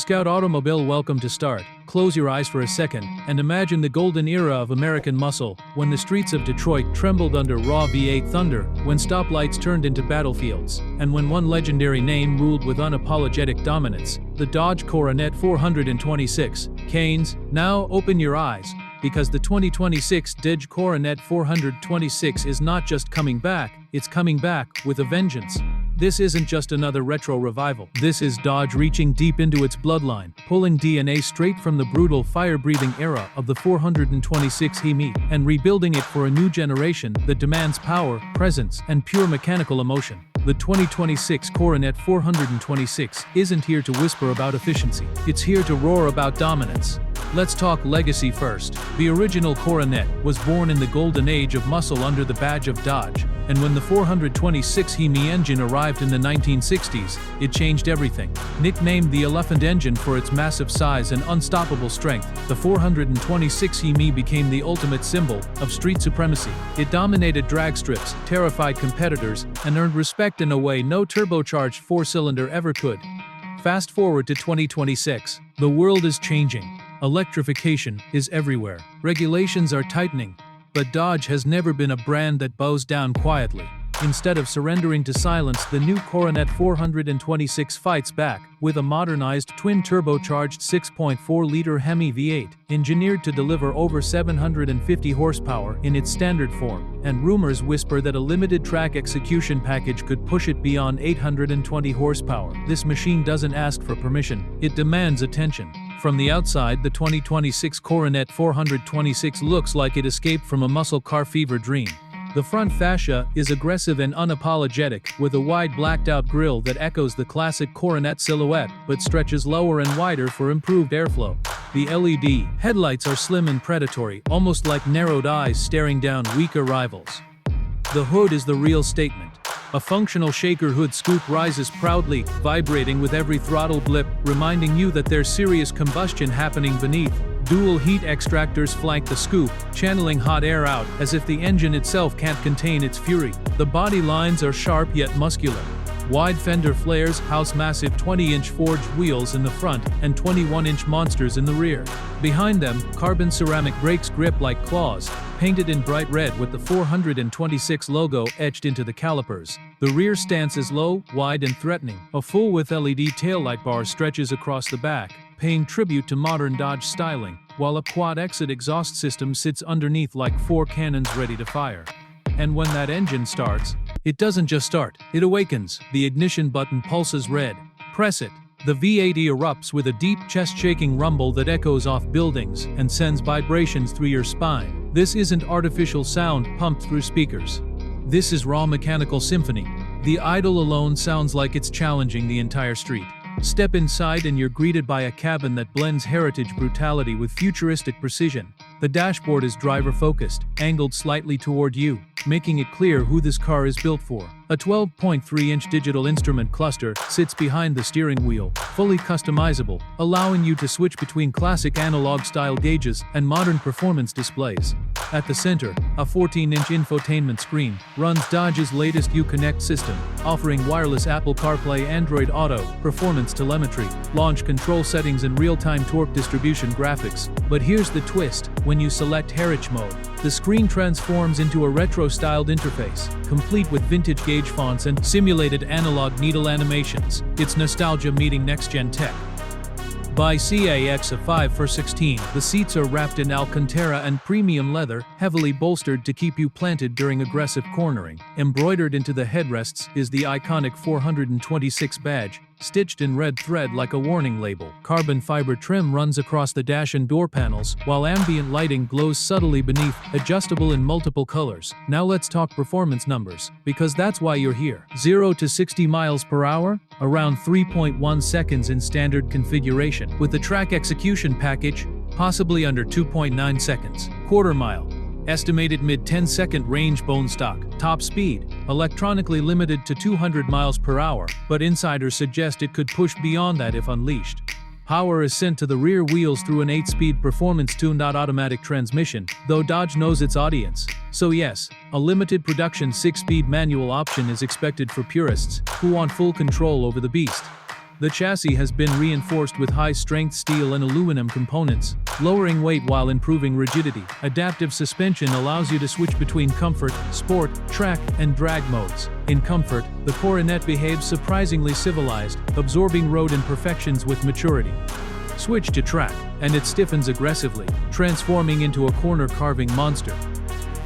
Scout Automobile, welcome to Start. Close your eyes for a second and imagine the golden era of American muscle, when the streets of Detroit trembled under raw V8 thunder, when stoplights turned into battlefields, and when one legendary name ruled with unapologetic dominance, the Dodge Coronet 426. Canes, now open your eyes, because the 2026 DODGE Coronet 426 is not just coming back, it's coming back with a vengeance. This isn't just another retro revival. This is Dodge reaching deep into its bloodline, pulling DNA straight from the brutal, fire-breathing era of the 426 HEMI, and rebuilding it for a new generation that demands power, presence, and pure mechanical emotion. The 2026 Coronet 426 isn't here to whisper about efficiency. It's here to roar about dominance. Let's talk legacy first. The original Coronet was born in the golden age of muscle under the badge of Dodge, and when the 426 HEMI engine arrived in the 1960s, it changed everything. Nicknamed the Elephant Engine for its massive size and unstoppable strength, the 426 HEMI became the ultimate symbol of street supremacy. It dominated drag strips, terrified competitors, and earned respect in a way no turbocharged four-cylinder ever could. Fast forward to 2026. The world is changing. Electrification is everywhere. Regulations are tightening. But Dodge has never been a brand that bows down quietly. Instead of surrendering to silence, the new Coronet 426 fights back with a modernized twin-turbocharged 6.4-liter HEMI V8, engineered to deliver over 750 horsepower in its standard form, and rumors whisper that a limited track execution package could push it beyond 820 horsepower. This machine doesn't ask for permission, it demands attention. From the outside, the 2026 Coronet 426 looks like it escaped from a muscle car fever dream. The front fascia is aggressive and unapologetic, with a wide blacked-out grille that echoes the classic Coronet silhouette, but stretches lower and wider for improved airflow. The LED headlights are slim and predatory, almost like narrowed eyes staring down weaker rivals. The hood is the real statement. A functional shaker hood scoop rises proudly, vibrating with every throttle blip, reminding you that there's serious combustion happening beneath. Dual heat extractors flank the scoop, channeling hot air out as if the engine itself can't contain its fury. The body lines are sharp yet muscular. Wide fender flares house massive 20-inch forged wheels in the front and 21-inch monsters in the rear. Behind them, carbon ceramic brakes grip like claws, painted in bright red with the 426 logo etched into the calipers. The rear stance is low, wide and threatening. A full-width LED taillight bar stretches across the back, paying tribute to modern Dodge styling, while a quad-exit exhaust system sits underneath like four cannons ready to fire. And when that engine starts, it doesn't just start, it awakens. The ignition button pulses red. Press it. The V8 erupts with a deep, chest-shaking rumble that echoes off buildings and sends vibrations through your spine. This isn't artificial sound pumped through speakers. This is raw mechanical symphony. The idle alone sounds like it's challenging the entire street. Step inside and you're greeted by a cabin that blends heritage brutality with futuristic precision. The dashboard is driver-focused, angled slightly toward you, making it clear who this car is built for. A 12.3-inch digital instrument cluster sits behind the steering wheel, fully customizable, allowing you to switch between classic analog-style gauges and modern performance displays. At the center, a 14-inch infotainment screen runs Dodge's latest Uconnect system, offering wireless Apple CarPlay, Android Auto, performance telemetry, launch control settings and real-time torque distribution graphics. But here's the twist: when you select Heritage Mode, the screen transforms into a retro-styled interface, complete with vintage gauge fonts and simulated analog needle animations. It's nostalgia meeting next-gen tech. By CAX a 5 for $16, the seats are wrapped in Alcantara and premium leather, heavily bolstered to keep you planted during aggressive cornering. Embroidered into the headrests is the iconic 426 badge, stitched in red thread like a warning label. Carbon fiber trim runs across the dash and door panels, while ambient lighting glows subtly beneath, adjustable in multiple colors. Now let's talk performance numbers, because that's why you're here. 0 to 60 miles per hour? Around 3.1 seconds in standard configuration. With the track execution package, possibly under 2.9 seconds. Quarter mile. Estimated mid-10-second range bone stock. Top speed, electronically limited to 200 miles per hour, but insiders suggest it could push beyond that if unleashed. Power is sent to the rear wheels through an 8-speed performance-tuned automatic transmission, though Dodge knows its audience. So yes, a limited production 6-speed manual option is expected for purists who want full control over the beast. The chassis has been reinforced with high-strength steel and aluminum components, lowering weight while improving rigidity. Adaptive suspension allows you to switch between comfort, sport, track, and drag modes. In comfort, the Coronet behaves surprisingly civilized, absorbing road imperfections with maturity. Switch to track, and it stiffens aggressively, transforming into a corner-carving monster.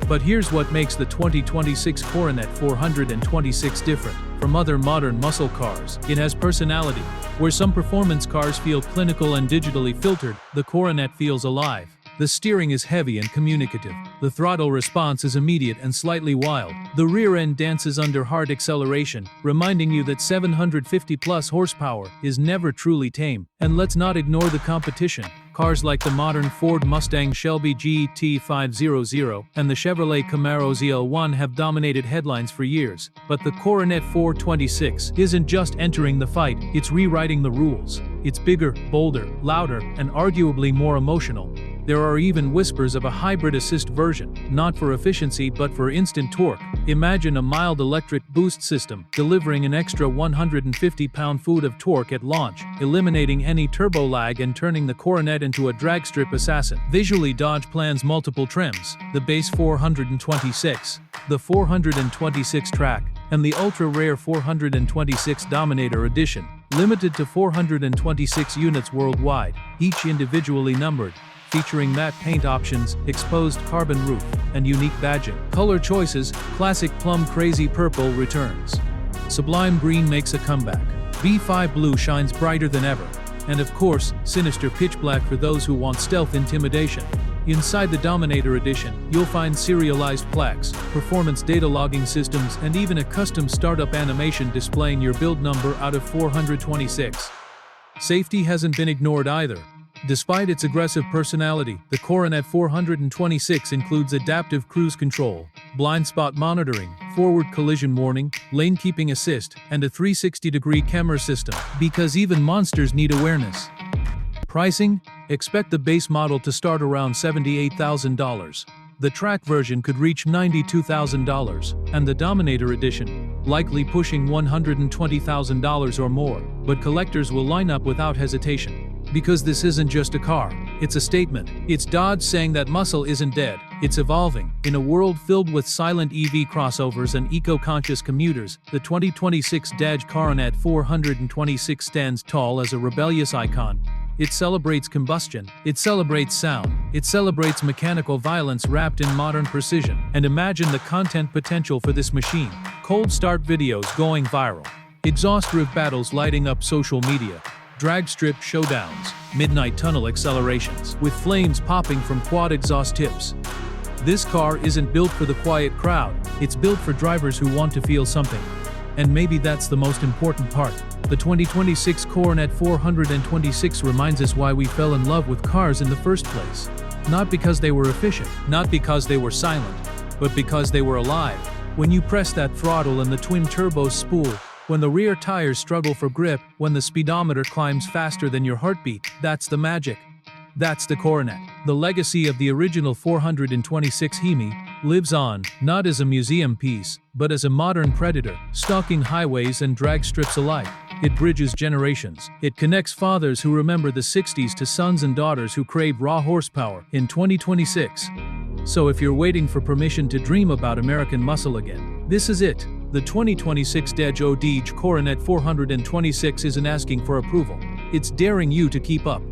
But here's what makes the 2026 Coronet 426 different from other modern muscle cars. It has personality. Where some performance cars feel clinical and digitally filtered, the Coronet feels alive. The steering is heavy and communicative. The throttle response is immediate and slightly wild. The rear end dances under hard acceleration, reminding you that 750+ horsepower is never truly tame. And let's not ignore the competition. Cars like the modern Ford Mustang Shelby GT500 and the Chevrolet Camaro ZL1 have dominated headlines for years. But the Coronet 426 isn't just entering the fight, it's rewriting the rules. It's bigger, bolder, louder, and arguably more emotional. There are even whispers of a hybrid assist version, not for efficiency but for instant torque. Imagine a mild electric boost system, delivering an extra 150 pound-foot of torque at launch, eliminating any turbo lag and turning the Coronet into a dragstrip assassin. Visually, Dodge plans multiple trims: the base 426, the 426 track, and the ultra-rare 426 Dominator Edition, limited to 426 units worldwide, each individually numbered, featuring matte paint options, exposed carbon roof, and unique badging. Color choices: classic plum crazy purple returns. Sublime green makes a comeback. B5 blue shines brighter than ever. And of course, sinister pitch black for those who want stealth intimidation. Inside the Dominator Edition, you'll find serialized plaques, performance data logging systems, and even a custom startup animation displaying your build number out of 426. Safety hasn't been ignored either. Despite its aggressive personality, the Coronet 426 includes adaptive cruise control, blind spot monitoring, forward collision warning, lane keeping assist, and a 360-degree camera system, because even monsters need awareness. Pricing? Expect the base model to start around $78,000. The track version could reach $92,000, and the Dominator Edition, likely pushing $120,000 or more, but collectors will line up without hesitation. Because this isn't just a car, it's a statement. It's Dodge saying that muscle isn't dead, it's evolving. In a world filled with silent EV crossovers and eco-conscious commuters, the 2026 DODGE Coronet 426 stands tall as a rebellious icon. It celebrates combustion, it celebrates sound, it celebrates mechanical violence wrapped in modern precision. And imagine the content potential for this machine. Cold start videos going viral, exhaust roof battles lighting up social media, drag strip showdowns, midnight tunnel accelerations, with flames popping from quad exhaust tips. This car isn't built for the quiet crowd, it's built for drivers who want to feel something. And maybe that's the most important part. The 2026 Coronet 426 reminds us why we fell in love with cars in the first place. Not because they were efficient, not because they were silent, but because they were alive. When you press that throttle and the twin turbos spool, when the rear tires struggle for grip, when the speedometer climbs faster than your heartbeat, that's the magic. That's the Coronet. The legacy of the original 426 HEMI lives on, not as a museum piece, but as a modern predator, stalking highways and drag strips alike. It bridges generations. It connects fathers who remember the 60s to sons and daughters who crave raw horsepower in 2026. So if you're waiting for permission to dream about American muscle again, this is it. The 2026 DODGE Coronet 426 isn't asking for approval. It's daring you to keep up.